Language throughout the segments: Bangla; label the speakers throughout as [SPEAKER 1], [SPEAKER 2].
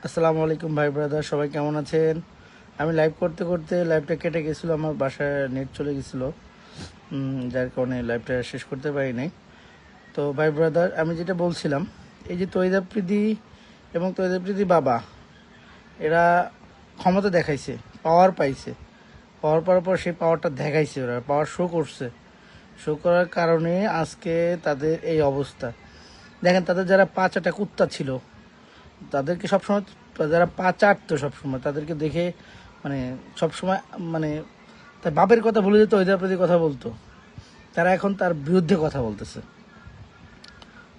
[SPEAKER 1] আসসালামু আলাইকুম ভাই ব্রাদার, সবাই কেমন আছেন? আমি লাইভ করতে করতে লাইভটা কেটে গেছিলো, আমার বাসায় নেট চলে গেছিলো, যার কারণে লাইভটা শেষ করতে পারি নাই। তো ভাই ব্রাদার, আমি যেটা বলছিলাম, এই যে তৈয়ব আফ্রিদি এবং তৈয়ব আফ্রিদি বাবা, এরা ক্ষমতা দেখাইছে, পাওয়ার পাইছে, পাওয়ার পাওয়ার পর সেই পাওয়ারটা দেখাইছে, ওরা পাওয়ার শো করছে। শো করার কারণে আজকে তাদের এই অবস্থা। দেখেন, তাদের যারা 5-8টা কুত্তা ছিল, তাদেরকে সবসময়, যারা পা চাটতো সবসময়, তাদেরকে দেখে মানে সবসময় মানে তার বাপের কথা ভুলে যেত, ওইদের প্রতি কথা বলতো, তারা এখন তার বিরুদ্ধে কথা বলতেছে।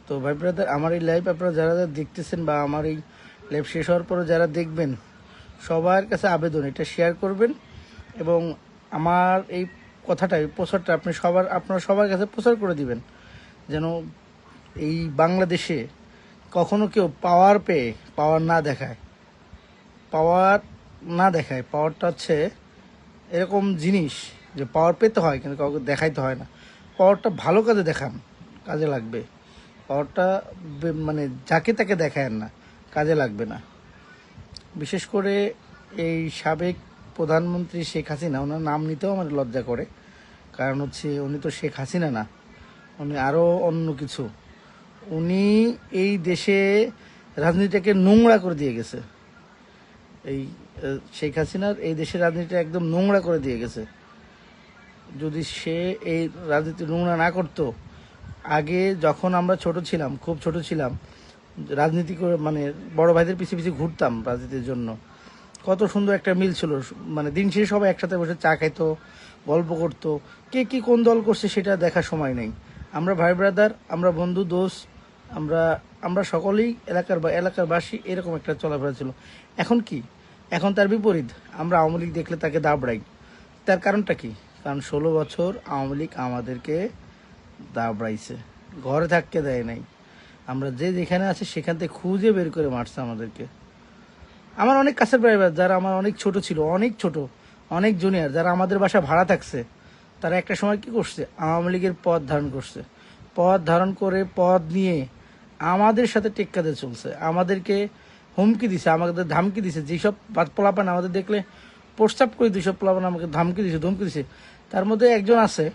[SPEAKER 1] তো ভাই ব্রাদার, আমার এই লাইভ আপনারা যারা যারা দেখতেছেন বা আমার এই লাইভ শেষ হওয়ার পরে যারা দেখবেন, সবার কাছে আবেদন, এটা শেয়ার করবেন এবং আমার এই কথাটা, এই প্রচারটা আপনারা সবার কাছে প্রচার করে দিবেন, যেন এই বাংলাদেশে কখনো কেউ পাওয়ার পেয়ে পাওয়ার না দেখায়। পাওয়ার না দেখায়, পাওয়ারটা হচ্ছে এরকম জিনিস যে পাওয়ার পেতে হয় কিন্তু কাউকে দেখাইতে হয় না। পাওয়ারটা ভালো কাজে দেখান, কাজে লাগবে। পাওয়ারটা মানে যাকে তাকে দেখায় না, কাজে লাগবে না। বিশেষ করে এই সাবেক প্রধানমন্ত্রী শেখ হাসিনা, ওনার নাম নিতেও আমার লজ্জা করে, কারণ হচ্ছে উনি তো শেখ হাসিনা না, উনি আরও অন্য কিছু। উনি এই দেশে রাজনীতিটাকে নোংরা করে দিয়ে গেছে। এই শেখ হাসিনার এই দেশের রাজনীতিটা একদম নোংরা করে দিয়ে গেছে। যদি সে এই রাজনীতি নোংরা না করতো, আগে যখন আমরা ছোট ছিলাম, খুব ছোট ছিলাম, রাজনীতি করে মানে বড় ভাইদের পিছিয়ে পিছিয়ে ঘুরতাম রাজনীতির জন্য, কত সুন্দর একটা মিল ছিল। মানে দিন শেষে সবাই একসাথে বসে চা খাইতো, গল্প করতো, কে কি কোন দল করছে সেটা দেখার সময় নেই। আমরা ভাই ব্রাদার, আমরা বন্ধু দোস্ত, আমরা আমরা সকলেই এলাকারবাসী, এরকম একটা চলাফেরা ছিল। এখন কি? এখন তার বিপরীত। আমরা আওয়ামী লীগ দেখলে তাকে দাবড়াই। তার কারণটা কি? কারণ 16 বছর আওয়ামী লীগ আমাদেরকে দাবড়াইছে, ঘরে থাকতে দেয় নাই। আমরা যে যেখানে আছি সেখান থেকে খুঁজে বের করে মারছে আমাদেরকে। আমার অনেক কাছের প্রাইভেট, যারা আমার অনেক ছোট ছিল, অনেক ছোট, অনেক জুনিয়র, যারা আমাদের বাসা ভাড়া থাকছে, তারা একটা সময় কি করছে? আওয়ামী লীগের পদ ধারণ করছে। পদ ধারণ করে পদ নিয়ে আমাদের সাথে টেক্কাতে চলছে, আমাদেরকে হুমকি দিছে, আমাদের ধামকি দিছে। যেসব পোলাপান আমাদের দেখলে প্রস্তাব করে, যেসব পোলাপান আমাকে ধামকি দিছে, ধমকি দিছে, তার মধ্যে একজন আছে,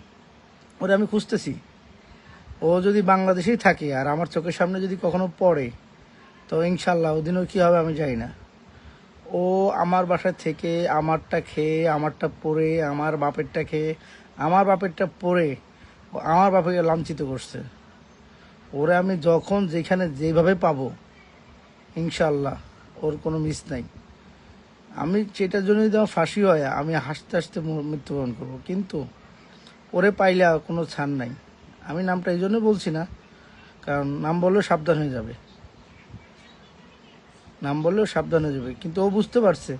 [SPEAKER 1] ওরা আমি খুঁজতেছি। ও যদি বাংলাদেশেই থাকে আর আমার চোখের সামনে যদি কখনো পড়ে, তো ইনশাল্লাহ ওদিনও কী হবে আমি জানি না। ও আমার বাসায় থেকে আমারটা খেয়ে, আমারটা পরে, আমার বাপেরটা খেয়ে, আমার বাপেরটা পরে আমার বাপেকে লাঞ্ছিত করছে। ওরে আমি যখন যেখানে যেভাবে পাবো, ইনশাল্লাহ ওর কোনো মিস নাই। আমি সেটার জন্য যদি আমার ফাঁসি হয়, আমি হাসতে হাসতে মৃত্যুবরণ করবো, কিন্তু ওরে পাইলে আর কোনো ছাড় নাই। আমি নামটা এই জন্য বলছি না, কারণ নাম বললেও সাবধান হয়ে যাবে, নাম বললেও সাবধান হয়ে যাবে। কিন্তু ও বুঝতে পারছে,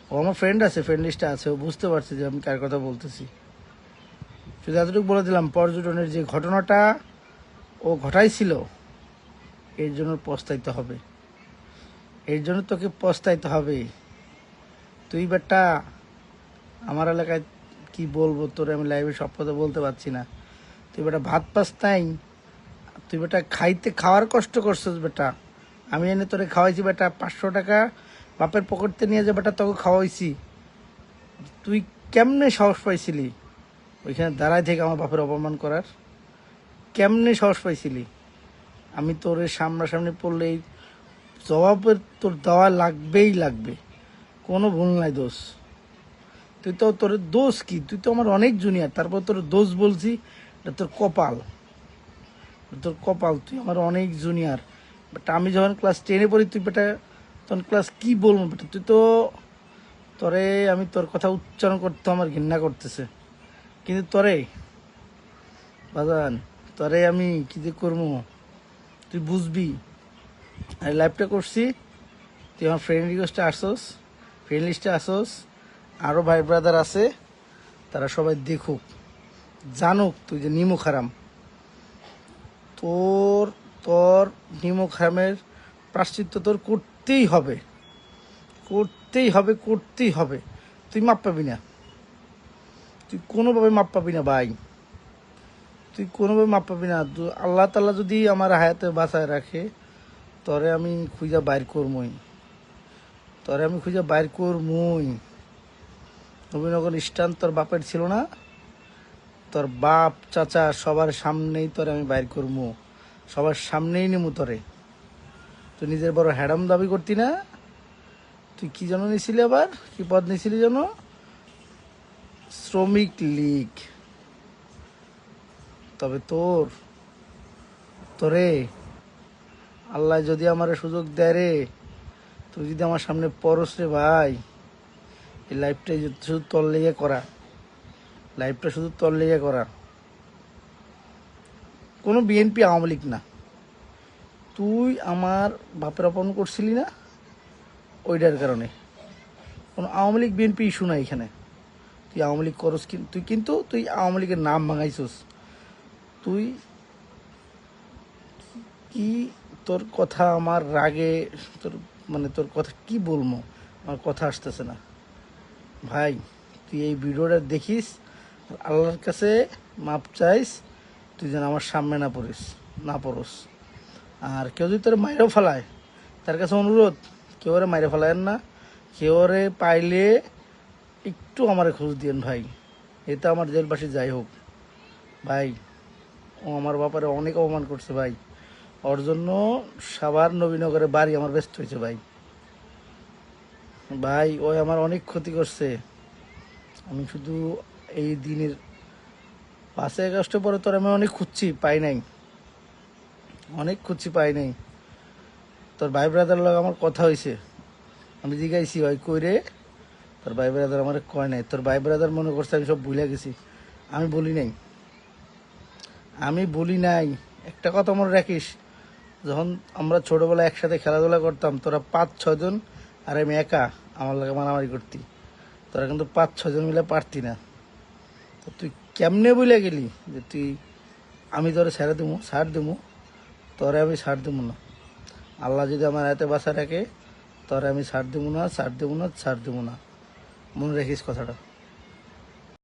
[SPEAKER 1] ও আমার ফ্রেন্ড আছে, ফ্রেন্ড লিস্টে আছে, ও বুঝতে পারছে যে আমি কার কথা বলতেছি। শুধু এতটুকু বলে দিলাম, পর্যটনের যে ঘটনাটা ও ঘটাইছিল, এর জন্য পস্তাইতে হবে, এর জন্য তোকে পস্তাইতে হবে। তুই বেটা, আমার এলাকায় কি বলবো তোরে, আমি লাইভে সব কথা বলতে পারছি না। তুই বেটা ভাত পাস নাই, তুই বেটা খাওয়ার কষ্ট করছিস বেটা। আমি এনে তোরে খাওয়াইছি বেটা, 500 টাকা বাপের পকেটতে নিয়ে যে বেটা তোকে খাওয়াইছি। তুই কেমনে সাহস পাইছিলি ওইখানে দাঁড়ায় থেকে আমার বাপের অপমান করার? কেমনে সাহস পাইছিলি? আমি তোর সামনাসামনি পড়লে এই জবাবের তোর দেওয়া লাগবেই লাগবে, কোনো ভুল নাই। দোষ তুই তো, তোর দোষ কি? তুই তো আমার অনেক জুনিয়র, তারপর তোর দোষ বলছি, এটা তোর কপাল, তোর কপাল। তুই আমার অনেক জুনিয়র, বাট আমি যখন ক্লাস 10-এ পড়ি, তুই বেটা তখন ক্লাস কি বলবো বেটা, তুই তো, তোরে আমি তোর কথা উচ্চারণ করতে আমার ঘৃণা করতেছে। কিন্তু তোরে বাজান, তোরে আমি কি যে করবো তুই বুঝবি। আর লাইভটা করছি, তুই আমার ফ্রেন্ড রিকোয়েস্টে আসোস, ফ্রেন্ড লিস্টে আসোস, আরও ভাই ব্রাদার আছে, তারা সবাই দেখুক, জানুক তুই যে নিমুখ হারাম। তোর তোর নিমুখ হারামের প্রাশ্চিত্য তোর করতেই হবে, করতেই হবে, করতেই হবে। তুই মাপ পাবি না, তুই কোনোভাবে মাপ পাবি না ভাই, তুই কোনোভাবে মাপ পাবি না। আল্লাহ তাআলা যদি আমার হায়াতে বাঁচায় রাখে, তরে আমি খুঁজা বাইর করবই। তোরে আমি খুঁজে বাইর করমুই। নবীনগর স্টান তোর বাপের ছিল না? তোর বাপ চাচা সবার সামনেই তোরে আমি বাইর করমু, সবার সামনেই নিমু তোরে। তুই নিজের বড় হ্যাডাম দাবি করতি না? তুই কি যেন নিছিলি, আবার কি পদ নিছিলি যেন? শ্রমিক লীগ। তবে তোরে আল্লাহ যদি আমার সুযোগ দেয় রে, তুই যদি আমার সামনে পরশ রে ভাই, এই লাইফটাই শুধু তোর লেগে করা, লাইফটা শুধু তোর লেগে করা। কোনো বিএনপি আওয়ামী লীগ না। তুই আমার বাপের অপমান করছিলি না, ওইটার কারণে। কোনো আওয়ামী লীগ বিএনপি ইস্যু না এখানে। তুই আওয়ামী লীগ করস, তুই আওয়ামী লীগের নাম ভাঙাইছস। তুই কি, তোর কথা আমার রাগে, তোর তোর কথা কি বলবো, আমার কথা আসতেছে না ভাই। তুই এই ভিডিওটা দেখিস, আর আল্লাহর কাছে মাপ চাইস, তুই যেন আমার সামনে না পড়স। আর কেউ যদি তোর মাইরেও ফেলায়, তার কাছে অনুরোধ, কেউ ওরে মাইরে ফেলায়েন না। কেউ ওরে পাইলে একটু আমারে খোঁজ দিয়েন ভাই। এতে আমার জেলবাসী যাই হোক ভাই, ও আমার ব্যাপারে অনেক অপমান করছে ভাই। ওর জন্য সাভার নবীনগরে বাড়ি আমার ব্যস্ত হয়েছে ভাই। ভাই ওই আমার অনেক ক্ষতি করছে। আমি শুধু এই দিনের 5ই আগস্টের পরে তোর আমি অনেক খুঁজছি, পাই নাই, অনেক খুঁজছি, পাই নাই। তোর ভাই ব্রাদার লগে আমার কথা হয়েছে, আমি জিজ্ঞাইছি ভাই কই রে, তোর ভাই ব্রাদার আমার কয় নাই। তোর ভাই ব্রাদার মনে করছে আমি সব ভুলে গেছি। আমি বলি নাই। একটা কথা মনে রাখিস, যখন আমরা ছোটবেলায় একসাথে খেলাধুলা করতাম, তোরা 5-6 জন আর আমি একা আমার লাগে মারামারি করতি। তোরা কিন্তু 5-6 জন মিলে পারতি না। তো তুই কেমনে বলে গেলি যে আমি তোরে ছাড় দেবো? তোরে আমি ছাড় দেবো না। আল্লাহ যদি আমার হাতে বাসা রাখে, তোরে আমি ছাড় দেবো না। মনে রাখিস কথাটা।